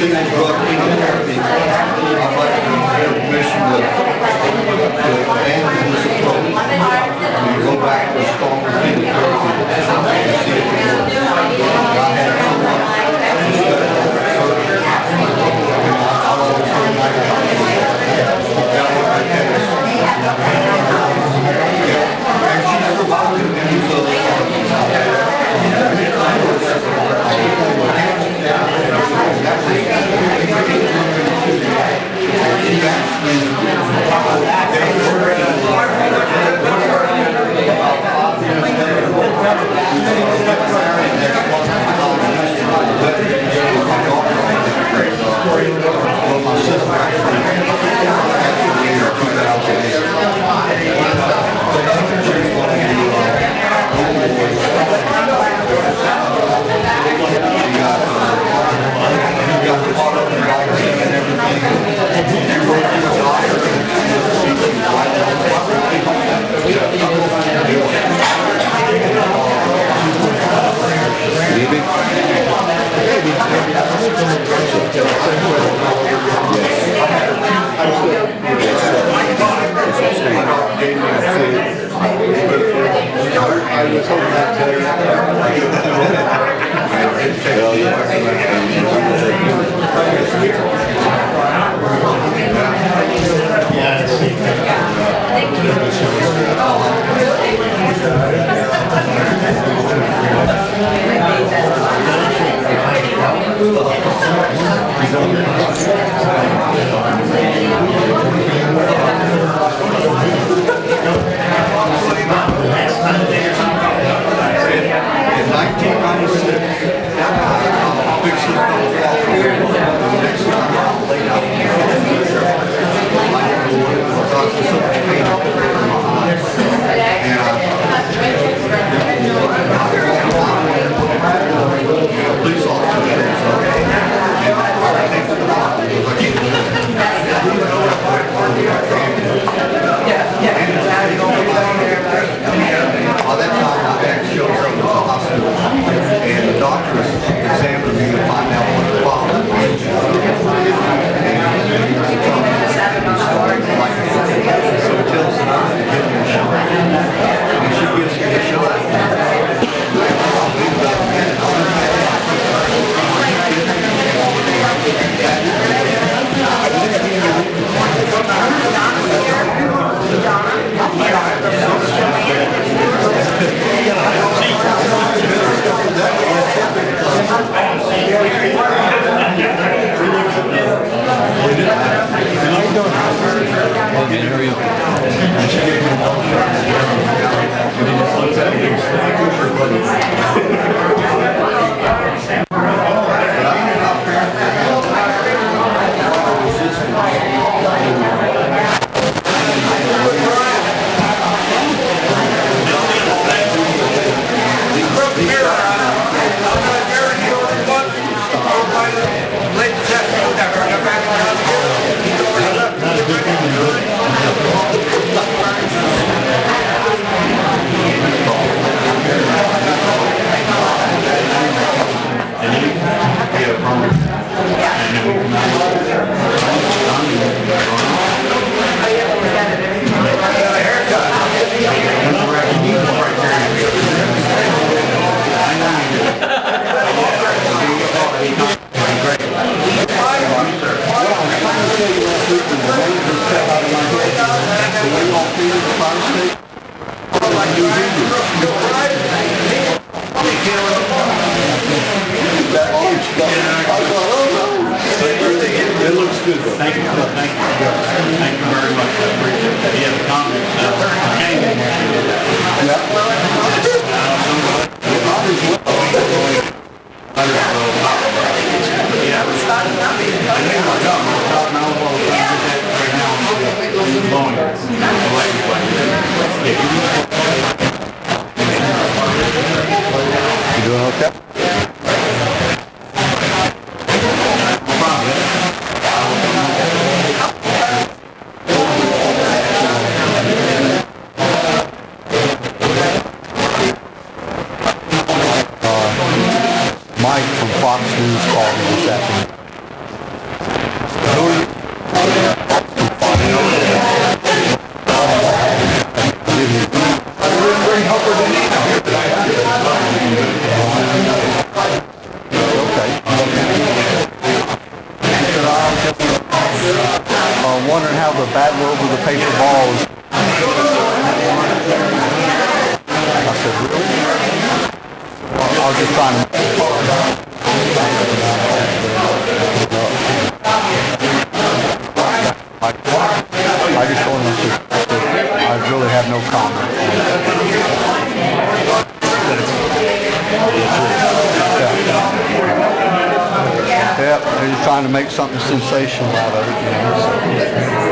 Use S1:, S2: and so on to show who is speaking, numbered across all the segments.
S1: single drug chemotherapy. I'd like to give permission to abandon this approach and go back to a stronger chemotherapy and see if it works. I had someone
S2: Mike from Fox News called me this afternoon.
S1: said, I was just wondering how the battle over the paper balls. I said, really? I was just trying to... I just told him, I really have no comment. Yeah, they're just trying to make something sensational out of it, you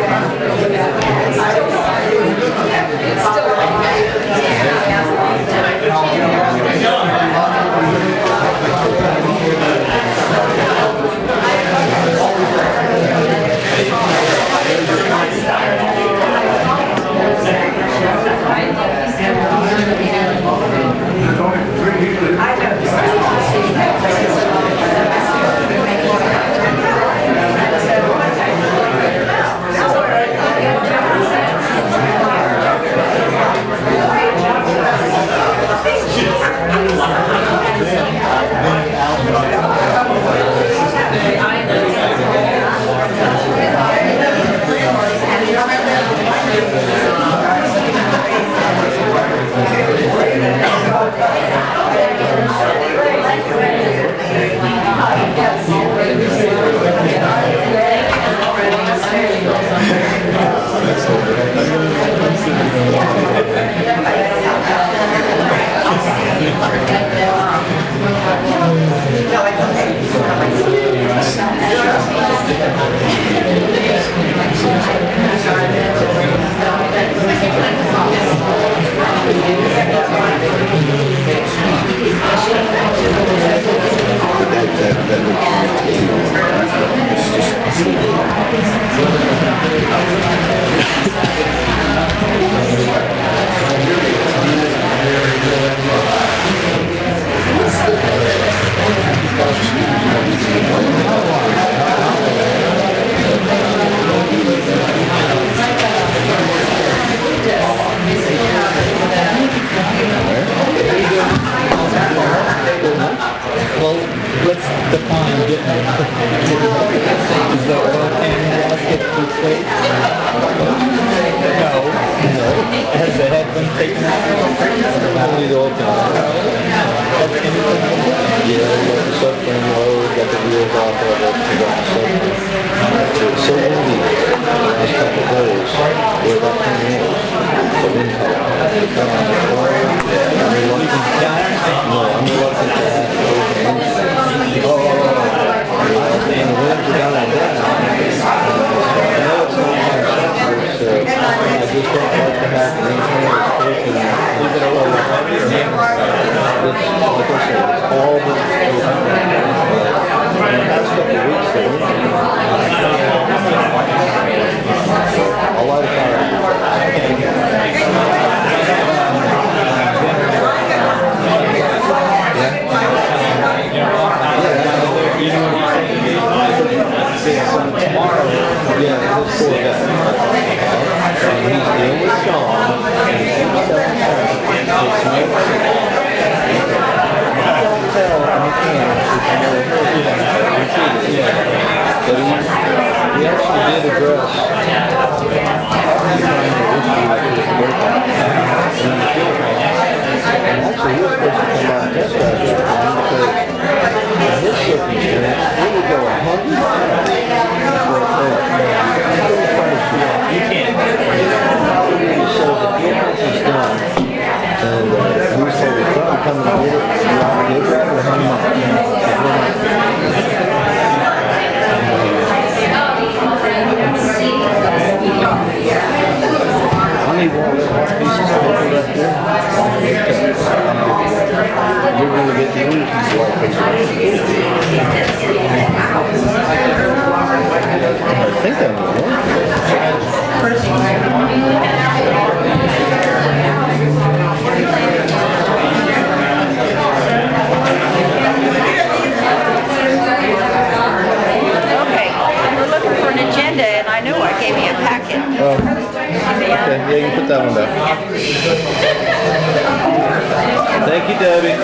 S2: Well, let's define getting it. Is the oil pan gasket replaced? No. Has the head been taken out? Only the oil pan. Yeah, we got the subframe low, got the wheels off of it, we got the subframe. It's so windy the last couple of days. We're about 10 years. The wind power. I'm reluctant. No, I'm reluctant to have it open. And the winds are down and down. I know it's not my sense, I just don't like to have the internal station. Leave it alone. It's, like I said, it's all been open. In the past couple of weeks, the wind a lot of fire. Tomorrow, yeah, this poor guy. And he's dealing with Sean. But he actually did address and actually he was supposed to come out and test drive it because in his circumstance, he would go 100 miles. You can't. So the difference is done, and we say we're trying to come and get it, get it, or hang on. I need one of those pieces of paper right there. You're going to get the only piece of white paper. I think I'm going to
S3: Okay, we're looking for an agenda, and I know I gave you a packet.
S2: Okay, yeah, you can put that one down. Thank you, Debbie.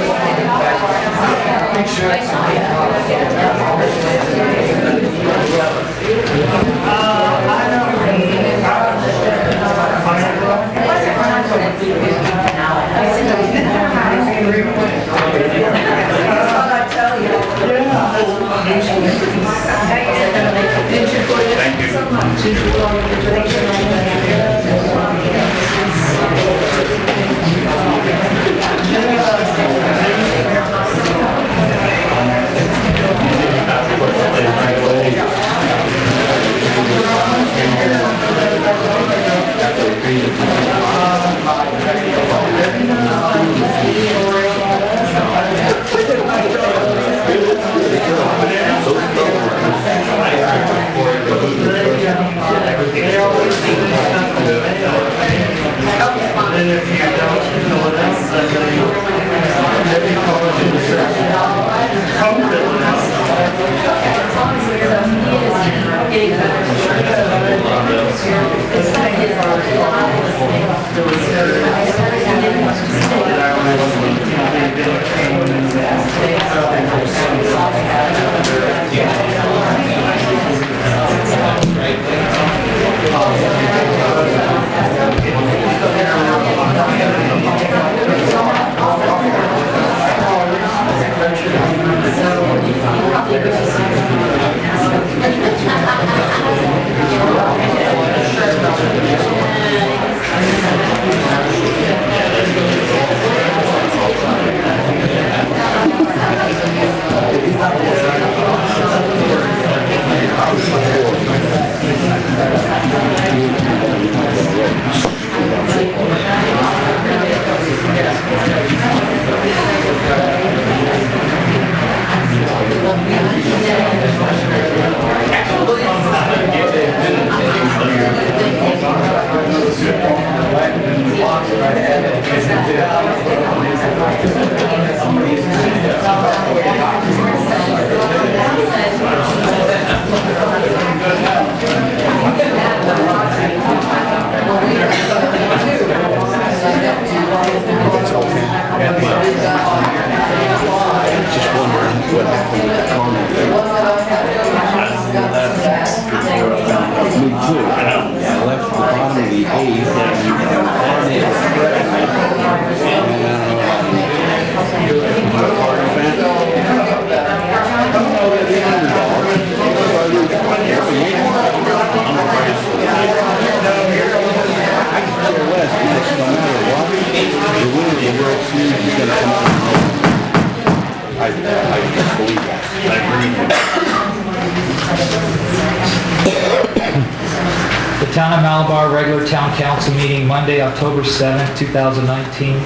S4: The Town of Malabar regular town council meeting Monday, October 7th, 2019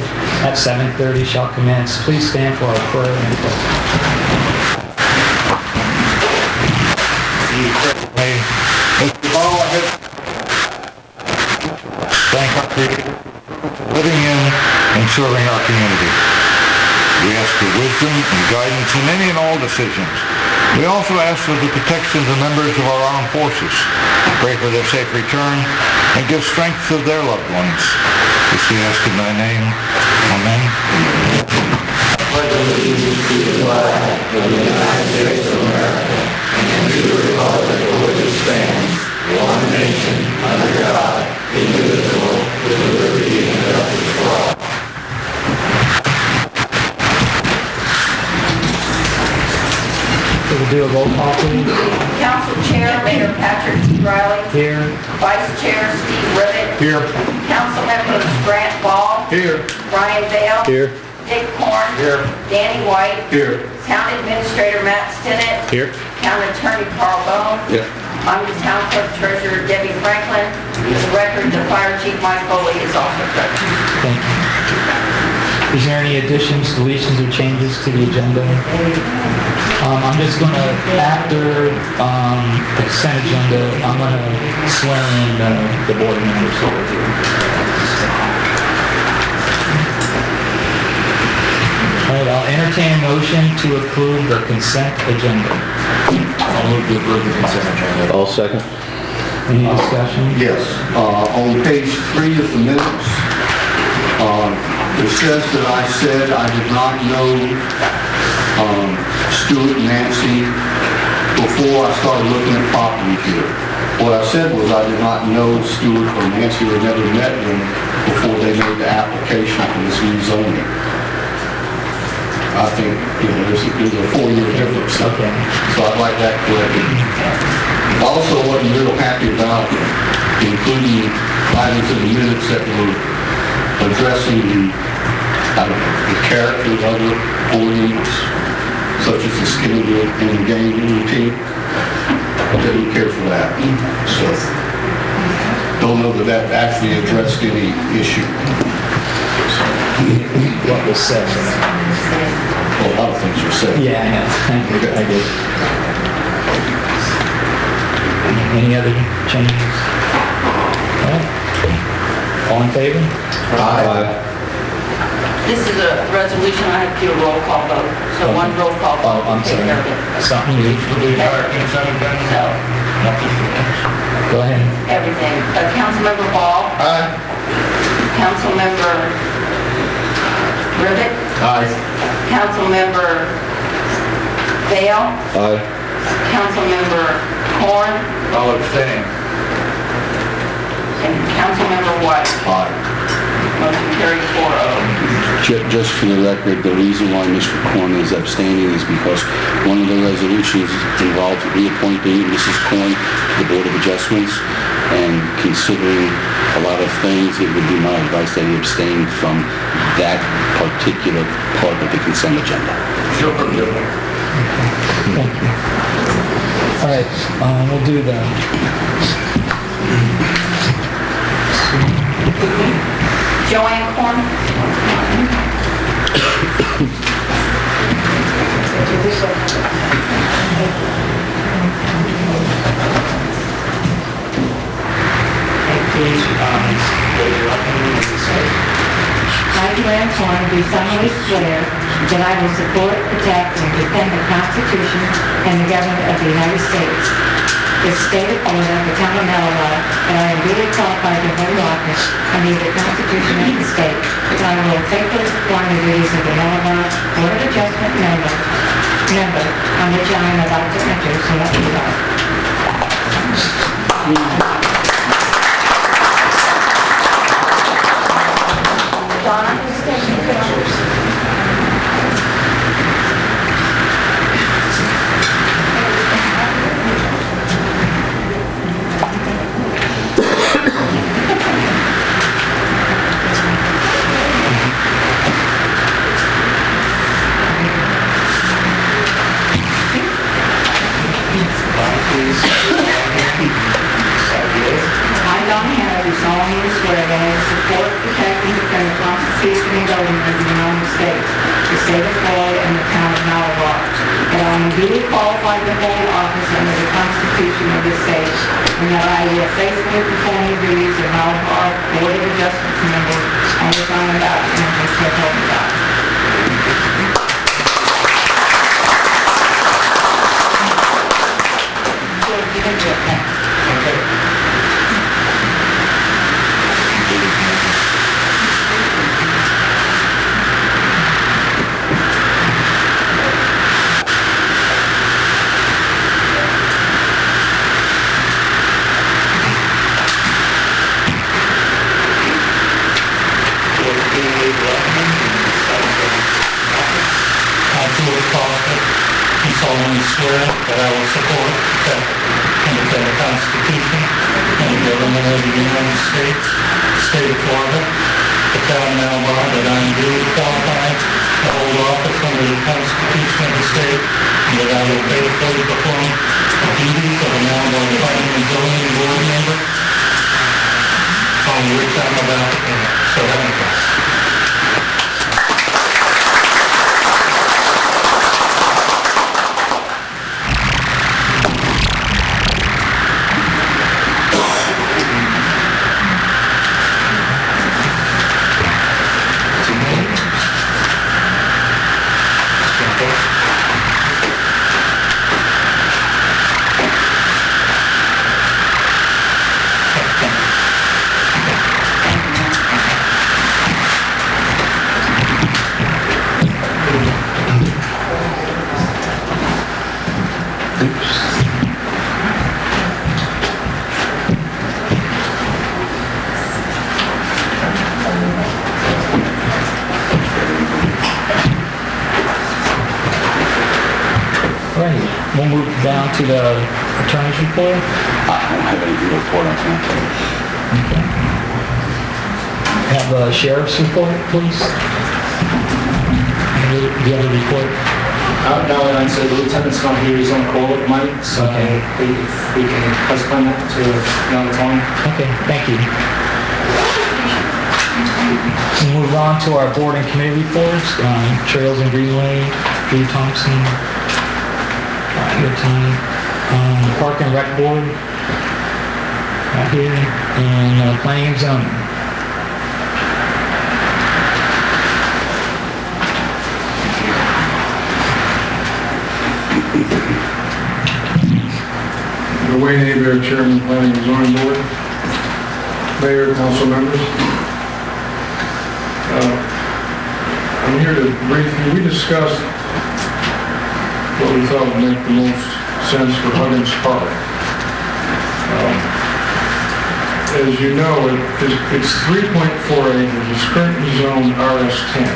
S4: at 7:30 shall commence. Please stand for our prayer and pledge.
S5: Thank our Creator for living in and serving our community. We ask for wisdom and guidance in any and all decisions. We also ask for the protection of the members of our armed forces. Pray for their safe return and give strength to their loved ones. This we ask in thy name. Amen. Pledge allegiance to the flag of the United States of America and to the republic for which it stands, one nation, under God, indivisible, with liberty and justice for all.
S4: We'll do a roll call, please.
S3: Council Chair, Mayor Patrick T. Riley.
S4: Here.
S3: Vice Chair, Steve Ribbit.
S5: Here.
S3: Council members Grant Ball.
S5: Here.
S3: Brian Bale.
S5: Here.
S3: Dick Korn.
S5: Here.
S3: Danny White.
S5: Here.
S3: Town Administrator Matt Stinnett.
S5: Here.
S3: Town Attorney Carl Bone.
S5: Here.
S3: I'm the Town Clerk Treasurer Debbie Franklin. For the record, the Fire Chief Mike Foley is also present.
S4: Thank you. Is there any additions, deletions, or changes to the agenda? I'm just going to, after the consent agenda, I'm going to swear in the board members over here. All right, I'll entertain a motion to approve the consent agenda.
S5: I'll move to approve the consent agenda.
S2: I'll second.
S4: Any discussion?
S1: Yes, on page 3 of the minutes, it says that I said I did not know Stuart and Nancy before I started looking at property here. What I said was I did not know Stuart or Nancy, or never met them before they made the application for this new zoning. I think, there's a 4-year difference.
S4: Okay.
S1: So I'd like that corrected. Also, what wasn't real happy about including items in the minutes that were addressing the character of other board members, such as the skinny and the game routine. I didn't care for that. So, don't know that that actually addressed any issue.
S4: What was said?
S1: Well, a lot of things were said.
S4: Yeah, I know. I did. Any other changes? All in favor?
S2: Aye.
S3: This is a resolution, I have to do a roll call vote, so one roll call
S4: Oh,
S3: vote.
S4: I'm
S3: will take
S4: sorry.
S3: care of it.
S4: Something you,
S3: So,
S4: go ahead.
S3: everything. Councilmember Ball,
S1: Aye.
S3: Councilmember Rivet,
S1: Aye.
S3: Councilmember Vale,
S2: Aye.
S3: Councilmember Corn,
S5: I'll abstain.
S3: and Councilmember White.
S1: Aye.
S3: Motion carried 4-0.
S6: Just for the record, the reason why Mr. Korn is abstaining is because one of the resolutions involves reappointing Mrs. Korn to the Board of Adjustments, and considering a lot of things, it would be my advice that he abstain from that particular part of the consent agenda.
S5: You'll forgive me.
S4: Thank you. All right, we'll do the...
S3: Joanne Corn.
S7: I, Joanne Corn, do solemnly swear that I will support, protect, and defend the Constitution and the government of the United States, the state of Florida, the town of Delaware, and I am duly qualified to hold office under the Constitution of the state, and I will faithfully perform the duties of the Delaware Board of Adjustment member, on which I am about to enter, so let me go.
S3: Donna, who's taking pictures?
S7: I, Donna Hannah, do solemnly swear that I will support, protect, and defend the Constitution and government of the United States, the state of Florida, and the town of Delaware, that I am duly qualified to hold office under the Constitution of the state, and that I will faithfully perform the duties of Delaware Board of Adjustment member on which I am about to enter, so help me God. You can do it next.
S8: I solemnly swear that I will support, protect, and defend the Constitution and the government of the United States, the state of Florida, the town of Delaware, that I am duly qualified to hold office under the Constitution of the state, and that I will faithfully perform the duties of a Delaware Planning and Zoning Board member on which I am about to enter. So help me God.
S4: Right, we'll move down to the attorney's report?
S6: I don't have anything to report on that.
S4: Okay. Have a sheriff's report, please? Do you have a report?
S9: No, and I said the lieutenant's not here, he's on call at night, so
S4: Okay.
S9: we can postpone that to another time.
S4: Okay, thank you. We'll move on to our board and committee reports. Trails and Greenway, Lee Thompson, here tonight. Park and Rec Board, here, and Planning and Zoning.
S10: Wayne Hebert, Chairman, Planning and Zoning Board. Mayor, council members. I'm here to briefly, we discussed what we thought would make the most sense for Huggins Park. As you know, it's 3.4 acres, it's currently zoned RS10.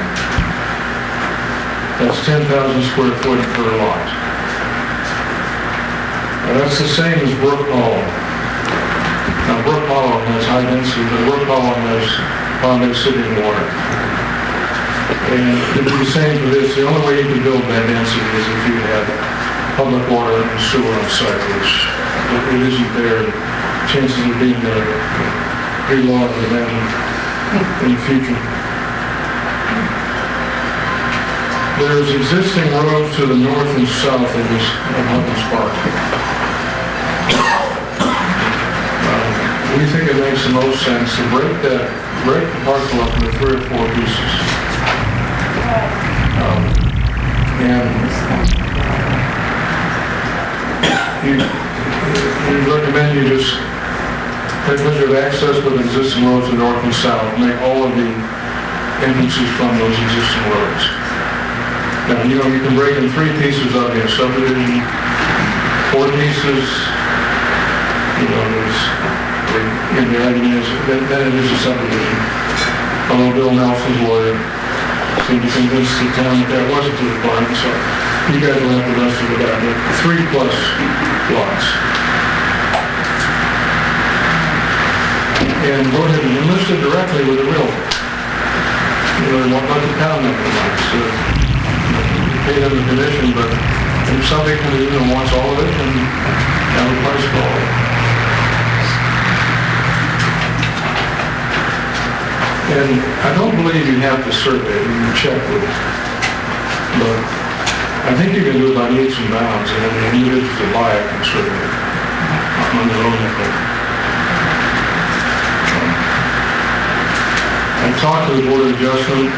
S10: That's 10,000 square foot per lot. That's the same as Brook Hollow. Now, Brook Hollow has high density, but Brook Hollow has Bombay City and water. And it'd be the same for this. The only way you can build that density is if you had public water and sewer on site, which it isn't there. Chances of being there are pretty low, I would imagine, in the future. There's existing roads to the north and south of this Huggins Park. We think it makes the most sense to break the parcel up into 3 or 4 pieces. And we recommend you just take measure of access with existing roads to north and south, make all of the entrances from those existing roads. Now, you know, you can break in 3 pieces of your subdivision, 4 pieces, you know, in the argument is, then it is a subdivision. Although Bill Nelson's lawyer seemed to convince the town that that wasn't the requirement, so you guys will have the rest of it out, but 3+ lots. And go ahead and enlist it directly with a realtor. You know, what the town member likes. Pay them the commission, but if somebody comes in and wants all of it, then have a price for all of it. And I don't believe you have to survey, you can check with it. But I think you can do it by leaps and bounds, and then the individuals that buy it can survey it on their own nickel. I talked to the Board of Adjustment.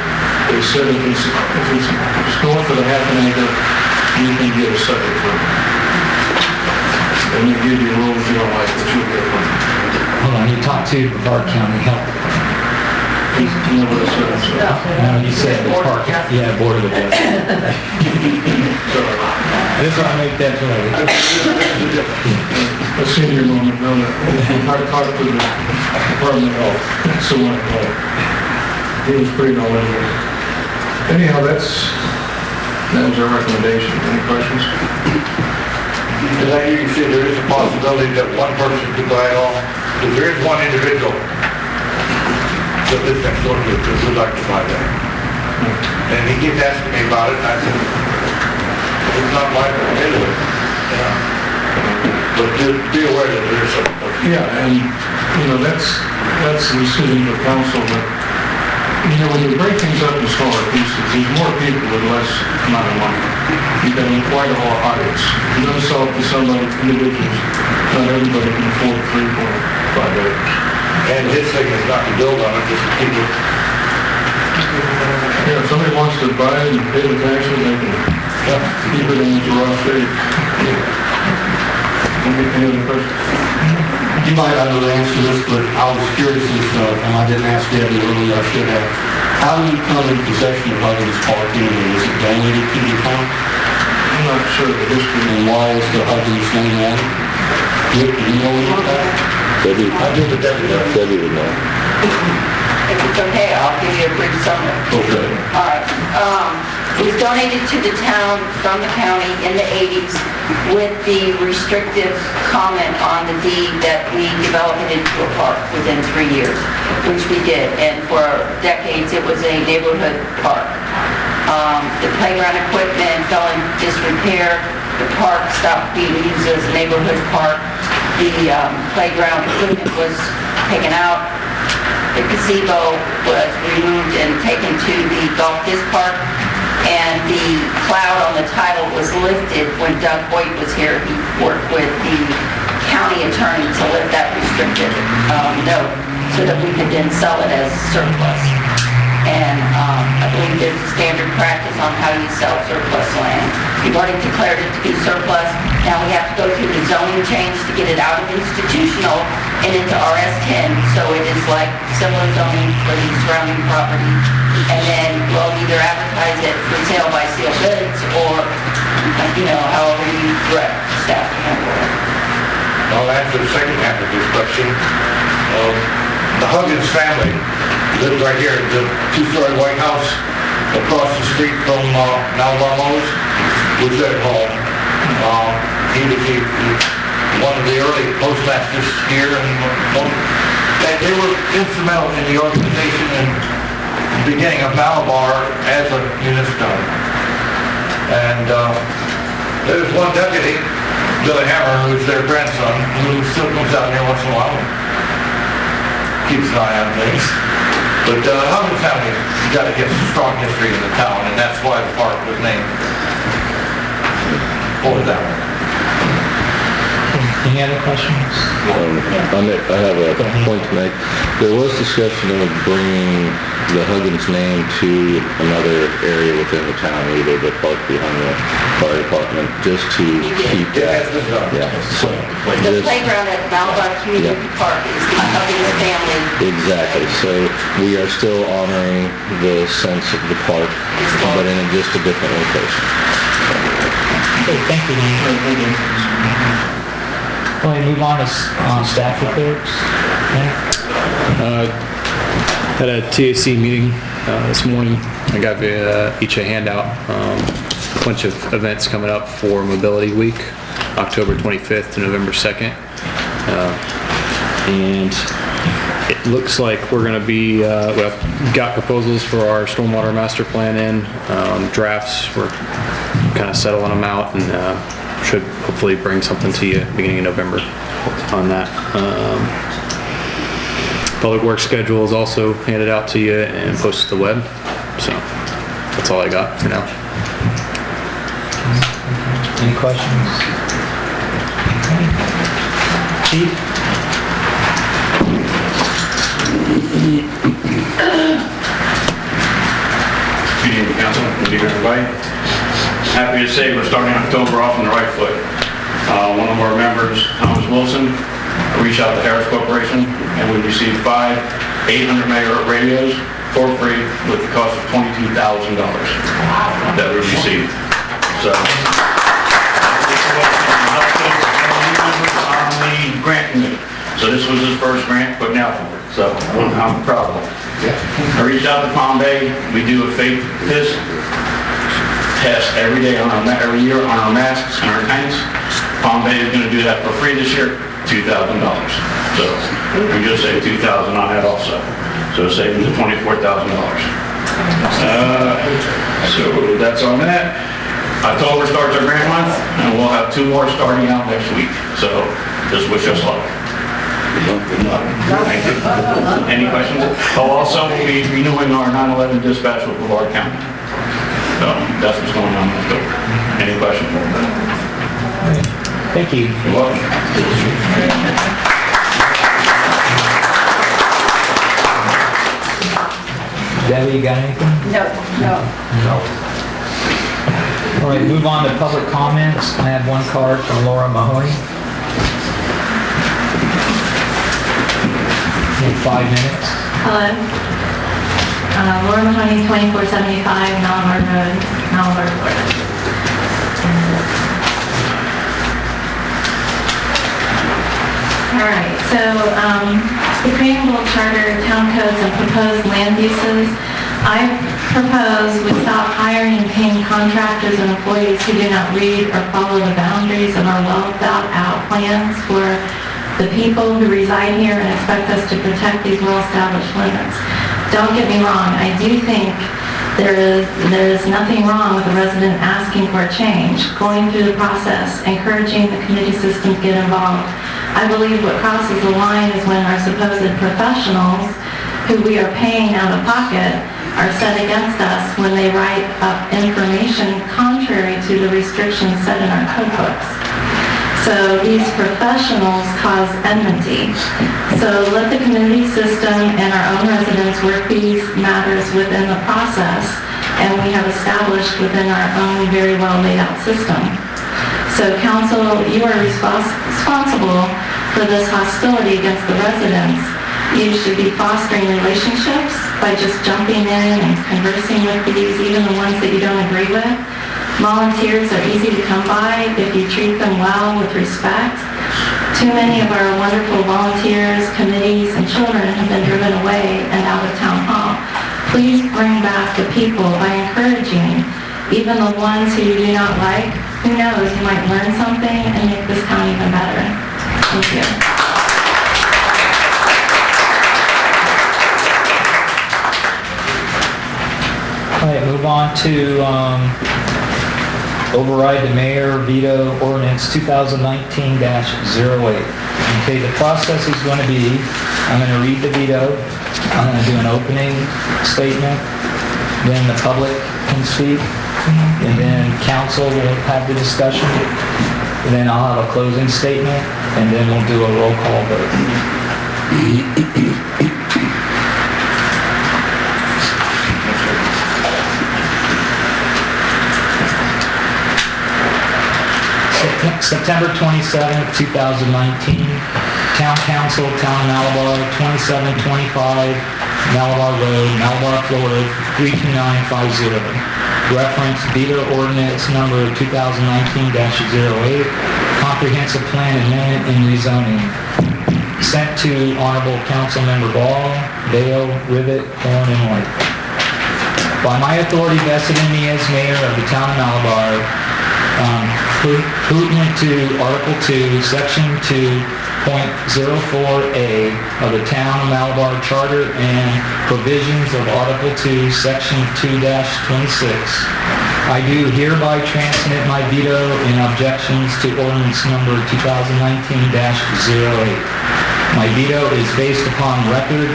S10: They said if it's going for the half an acre, you can get a septic permit. And they give you rules you don't like, but you'll get a permit.
S4: Hold on, you talked to the Park County Health Department.
S10: You know what I said, so.
S4: No, you said the Park, yeah, Board of Adjustment.
S10: Sorry.
S4: I just want to make that clear.
S10: A senior moment, no, I talked to the Department of Health, that's the one I called. He was pretty knowledgeable. Anyhow, that was our recommendation. Any questions?
S5: As I hear you say, there is a possibility that one person could buy it all, because there is one individual that lives next door to it that would like to buy that. And he keeps asking me about it, and I said, it's not my opinion, you know. But be aware that there is some.
S10: Yeah, and, you know, that's the decision of council, but, you know, when you break things up in smaller pieces, there's more people with less amount of money. You got quite a whole audience. You're going to sell it to somebody, individuals, not everybody can afford 3.5 acres.
S5: And his thing is not to build on it, just to keep it.
S10: Yeah, if somebody wants to buy it and pay the taxes, they can keep it in its raw state. Any other questions?
S1: You might not know the answer to this, but I was curious and I didn't ask Debbie earlier, I should have. How do you come in possession of Huggins Park anyway? Is it donated to the town?
S10: I'm not sure the history.
S1: And why is the Huggins name on it? Do you know about that?
S6: Debbie,
S5: I do, but
S6: Debbie would know.
S3: If it's okay, I'll give you a brief summary.
S1: Okay.
S3: All right. It was donated to the town from the county in the 80s with the restrictive comment on the deed that we develop it into a park within 3 years, which we did. And for decades, it was a neighborhood park. The playground equipment fell in disrepair. The park stopped being used as a neighborhood park. The playground equipment was taken out. The gazebo was removed and taken to the golf disc park. And the cloud on the title was lifted when Doug Hoyt was here. He worked with the county attorney to lift that restricted note so that we could then sell it as surplus. And I believe there's a standard practice on how you sell surplus land. We've already declared it to be surplus. Now we have to go through the zoning change to get it out of institutional and into RS10. So it is like similar zoning for the surrounding property. And then we'll either advertise it for sale by sealed bids or, however you direct staff to handle it.
S5: I'll answer the second half of this question. The Huggins family lives right here, the two-story White House across the street from Malvamo's, was their home. He was one of the early postmasters here, and they were instrumental in the organization and beginning of Malabar as a municipality. And there's one deputy, Billy Hammer, who's their grandson, who still comes out here once in a while and keeps an eye on things. But Huggins family got a strong history in the town, and that's why the park was named for that one.
S4: Any other questions?
S2: I have a point to make. There was discussion of bringing the Huggins name to another area within the town, either the park behind the fire department, just to keep that. Yeah. So,
S3: The playground at Malabar Community Park is the Huggins family.
S2: Exactly. So we are still honoring the sense of the park, but in just a different location.
S4: Okay, thank you, Dan. Well, we move on to staff reports.
S11: Had a TAC meeting this morning. I got each a handout. A bunch of events coming up for Mobility Week, October 25th to November 2nd. And it looks like we're going to be, we've got proposals for our stormwater master plan in, drafts. We're kind of settling them out and should hopefully bring something to you beginning of November on that. Public Works schedule is also handed out to you and posted to the web. So that's all I got for now.
S4: Any questions? Chief?
S12: Good evening, Council. Good evening, everybody. Happy to say we're starting October off on the right foot. One of our members, Thomas Wilson, reached out to Harris Corporation and we received 5 800 megahertz radios for free with the cost of $22,000 that we received. So, on the grant committee. So this was his first grant putting out for it. So I'm proud of him. I reached out to Palm Bay. We do a faith test every day every year on our masks and our tanks. Palm Bay is going to do that for free this year, $2,000. So we just saved $2,000 on that also. So savings of $24,000. So that's on that. October starts our grant month, and we'll have 2 more starting out next week. So just wish us luck. Good luck. Thank you. Any questions? I'll also be renewing our 911 dispatch with Brevard County. So that's what's going on in October. Any questions?
S4: Thank you.
S12: You're welcome.
S4: Debbie, you got anything?
S3: No.
S4: All right, move on to public comments. I have one card from Laura Mahoney. 5 minutes.
S13: Hello. Laura Mahoney, 2475 Malamar Road, Malamar, Florida. All right, so the Greenville Charter, town codes, and proposed land uses I propose we stop hiring and paying contractors and employees who do not read or follow the boundaries of our well-thought-out plans for the people who reside here and expect us to protect these well-established limits. Don't get me wrong, I do think there is nothing wrong with a resident asking for a change, going through the process, encouraging the committee system to get involved. I believe what crosses the line is when our supposed professionals, who we are paying out of pocket, are set against us when they write up information contrary to the restrictions set in our code books. So these professionals cause enmity. So let the community system and our own residents work these matters within the process, and we have established within our own very well laid out system. So council, you are responsible for this hostility against the residents. You should be fostering relationships by just jumping in and conversing with these, even the ones that you don't agree with. Volunteers are easy to come by if you treat them well with respect. Too many of our wonderful volunteers, committees, and children have been driven away and out of town hall. Please bring back the people by encouraging, even the ones who you do not like. Who knows, you might learn something and make this town even better. Thank you.
S4: All right, move on to override the mayor veto ordinance 2019-08. Okay, the process is going to be, I'm going to read the veto, I'm going to do an opening statement, then the public can speak, and then council will have the discussion, and then I'll have a closing statement, and then we'll do a roll call vote. September 27th, 2019, Town Council, Town of Malabar, 2725 Malabar Road, Malabar, Florida, 32950. Reference veto ordinance number 2019-08, comprehensive plan amendment and rezoning. Sent to Honorable Councilmember Ball, Dale, Rivet, Horn, and White. By my authority vested in me as mayor of the Town of Malabar, pertinent to Article 2, Section 2.04A of the Town of Malabar Charter and provisions of Article 2, Section 2-26, I do hereby transmit my veto and objections to ordinance number 2019-08. My veto is based upon record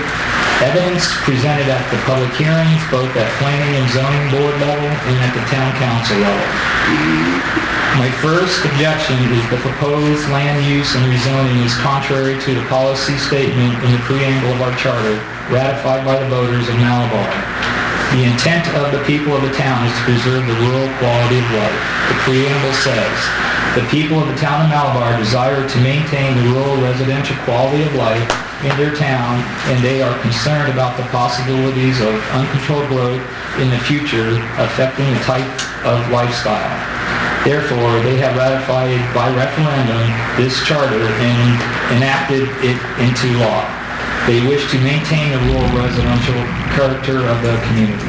S4: evidence presented at the public hearings, both at planning and zoning board level and at the town council level. My first objection is the proposed land use and rezoning is contrary to the policy statement in the preamble of our charter, ratified by the voters of Malabar. The intent of the people of the town is to preserve the rural quality of life. The preamble says, the people of the town of Malabar desire to maintain the rural residential quality of life in their town, and they are concerned about the possibilities of uncontrolled growth in the future affecting the type of lifestyle. Therefore, they have ratified by referendum this charter and enacted it into law. They wish to maintain the rural residential character of the community.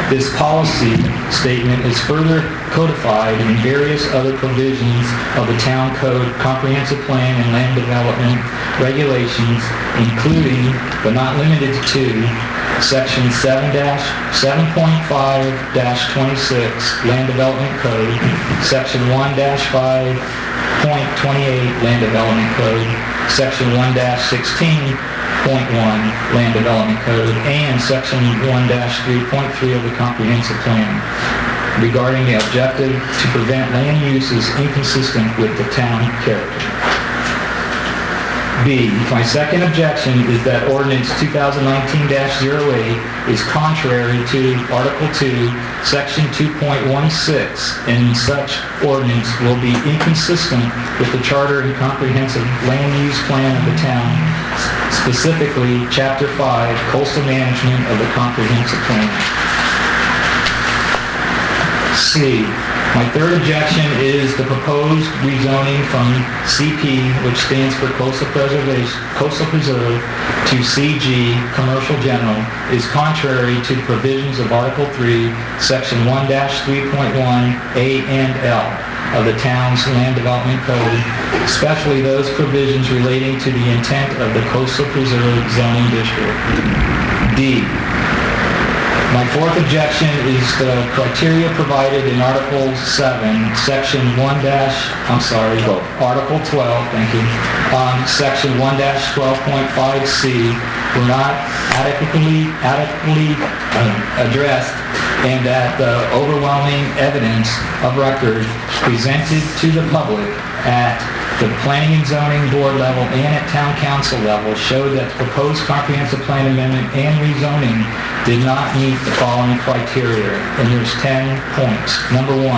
S4: This policy statement is further codified in various other provisions of the town code, comprehensive plan, and land development regulations, including, but not limited to, Section 7-7.5-26 Land Development Code, Section 1-5.28 Land Development Code, Section 1-16.1 Land Development Code, and Section 1-3.3 of the Comprehensive Plan, regarding the objective to prevent land uses inconsistent with the town character. B, my second objection is that ordinance 2019-08 is contrary to Article 2, Section 2.16, and such ordinance will be inconsistent with the Charter and Comprehensive Land Use Plan of the town, specifically Chapter 5, Coastal Management of the Comprehensive Plan. C, My third objection is the proposed rezoning from CP, which stands for Coastal Preserve, to CG, Commercial General, is contrary to the provisions of Article 3, Section 1-3.1 A and L of the town's Land Development Code, especially those provisions relating to the intent of the Coastal Preserve zoning district. D. My fourth objection is the criteria provided in Article 7, Section 12, Article 12, thank you, Section 1-12.5C were not adequately addressed, and that the overwhelming evidence of record presented to the public at the Planning and Zoning Board level and at Town Council level showed that the proposed comprehensive plan amendment and rezoning did not meet the following criteria, and there's 10 points. Number 1,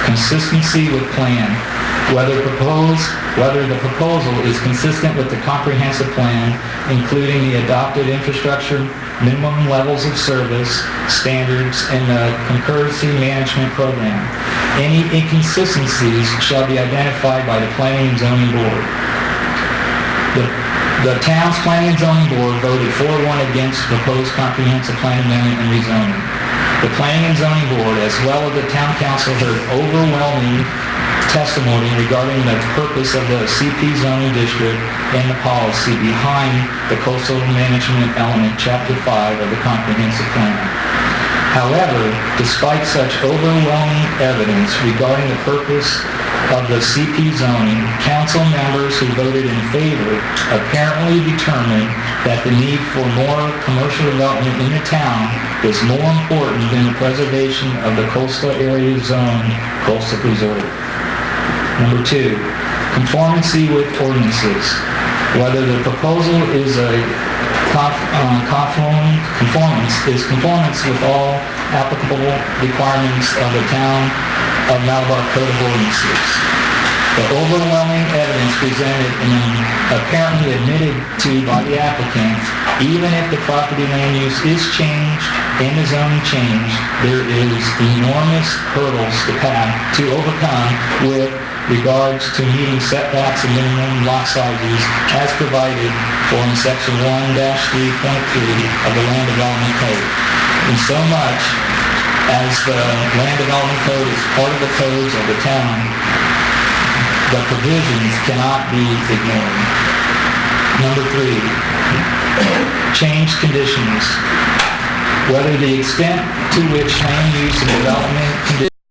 S4: consistency with plan. Whether the proposal is consistent with the comprehensive plan, including the adopted infrastructure, minimum levels of service, standards, and the concurrency management program. Any inconsistencies shall be identified by the Planning and Zoning Board. The town's Planning and Zoning Board voted 4-1 against the proposed comprehensive plan amendment and rezoning. The Planning and Zoning Board, as well as the Town Council, heard overwhelming testimony regarding the purpose of the CP zoning district and the policy behind the coastal management element, Chapter 5 of the comprehensive plan. However, despite such overwhelming evidence regarding the purpose of the CP zoning, council members who voted in favor apparently determined that the need for more commercial development in the town was more important than the preservation of the coastal area zone, coastal preserve. Number 2, conformancy with ordinances. Whether the proposal is a conformance with all applicable requirements of the Town of Malabar Code of Ordinances. The overwhelming evidence presented and apparently admitted to by the applicant, even if the property land use is changed and the zoning changed, there is enormous hurdles to overcome with regards to meeting setbacks and minimum lot sizes as provided for in Section 1-3.3 of the Land Development Code. And so much as the Land Development Code is part of the codes of the town, the provisions cannot be ignored. Number 3, change conditions. Whether the extent to which land use and development conditions